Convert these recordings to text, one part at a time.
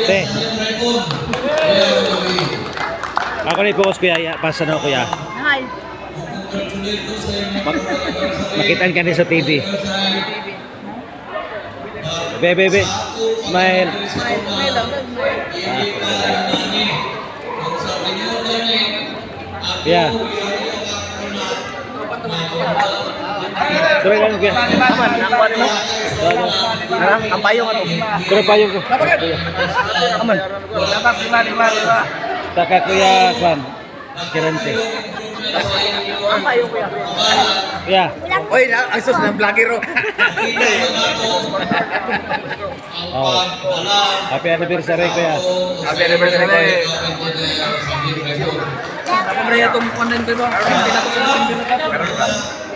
Te. Ako na i-focus kuya, pasa na kuya. Hi. Makitaan ka sa TV. Bebe, smile. Ya. Tuloy lang kuya. Aman, nakuha mo. Ang payong ano? Tuloy payong ko. Aman. Dapat lima. Taka kuya Kwan. Kirante. Ang payong kuya. Ya. Oy, ang sus ng vlogger ro. Oh. Happy anniversary kuya. Happy anniversary ko. Ako na itong content ko.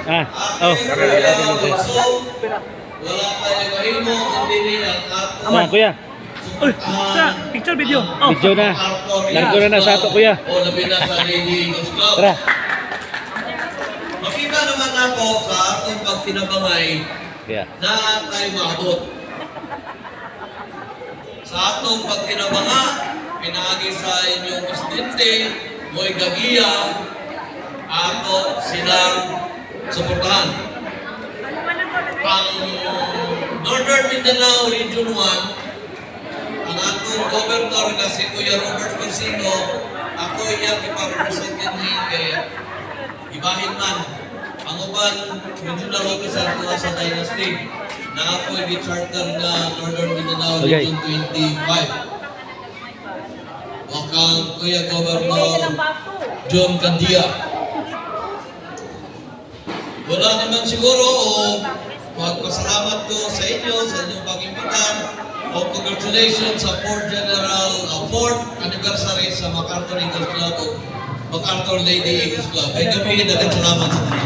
Ah, oh. Nah, kuya. Uy, picture video. Video na. Largo na sa ato kuya. Tara. Makita naman ako sa atong pagtinabangay Kuya. na tayo maabot. Sa atong pagtinabanga, pinaagi sa inyong presidente, Moy Gagia, ato silang suportahan. Ang Northern Mindanao Region 1, ang atong governor na si Kuya Robert Consino, ako iyang iparepresentin kay ibahin man ang uban regional officer ko sa Dynasty na ako ay charter na Northern Mindanao Region 25. O kang Kuya Governor John Candia. Wala naman siguro o magpasalamat ko sa inyo sa inyong pag-imbitan o congratulations sa 4th anniversary sa MacArthur Eagles Club o MacArthur Lady Eagles Club. Ay gabi, dagang salamat sa inyo.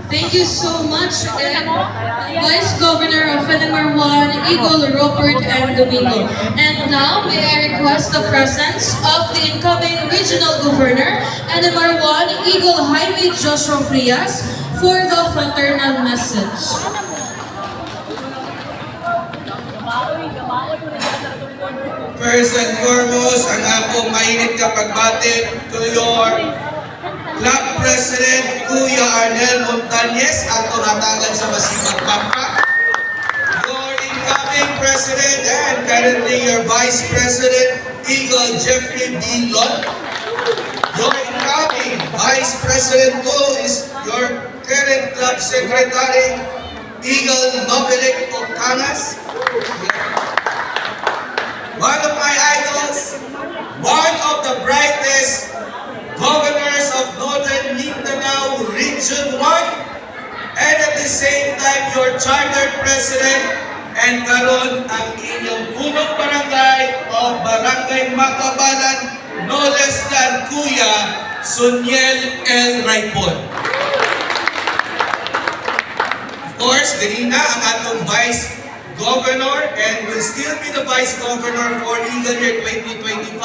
Thank you so much, Vice Governor of Fenimore 1, Eagle, Robert, and Domingo. And now, may I request the presence of the incoming Regional Governor, Fenimore 1, Eagle, Jaime Joshua Frias, for the fraternal message. First and foremost, ang akong mainit ka pagbati to your Club President, Kuya Arnel Montañez, ato ratagan sa Masibag Pampa. Your incoming President and currently your Vice President, Eagle Jeffrey D. Lott. Your incoming Vice President too is your current Club Secretary, Eagle Nobelik Ocanas. One of my idols, one of the brightest governors of Northern Mindanao Region 1, and at the same time your chartered president, and karon ang inyong punong barangay of Barangay Makabalan, no less than Kuya Suniel L. Raipon. Of course, ganina ang atong Vice Governor and will still be the Vice Governor for Eagle Year 2025,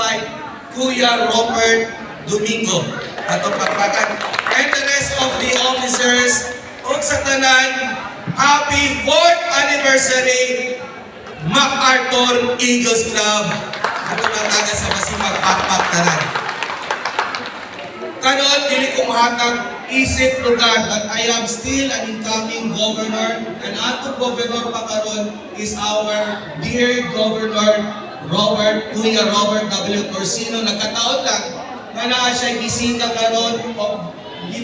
Kuya Robert Domingo. Atong pagpagan. And the rest of the officers, ug sa tanan, happy 4th anniversary MacArthur Eagles Club. Atong nataga sa Masibag Pakpak tanan. Karon dili ko mahatag isip lugar that I am still an incoming governor, and atong governor pa karon is our dear Governor Kuya Robert W. Corsino. Nagkataon lang na naa siya bisita karon of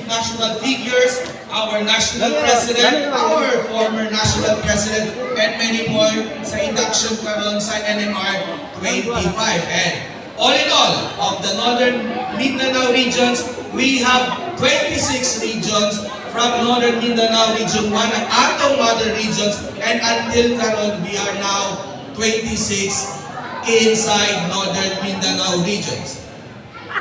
national figures, our national president, our former national president, and many more sa induction karon sa NMR 25. And all in all, of the Northern Mindanao regions, we have 26 regions from Northern Mindanao Region 1 at atong mother regions, and until karon we are now 26 inside Northern Mindanao regions.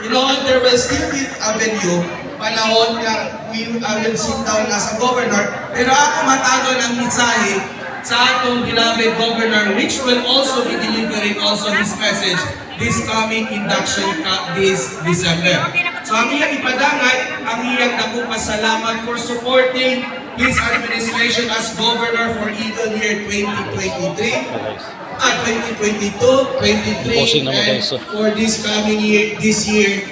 You know, there will still be avenue, panahon na we will sit down as a governor, pero ako matagon ang mensahe sa atong beloved governor, which will also be delivering also his message this coming induction this December. So ang iyang ipadangay, ang iyang dakong pasalamat for supporting his administration as governor for Eagle year 2023, 2022, 23, Bossing naman, and guys. for this coming year, this year,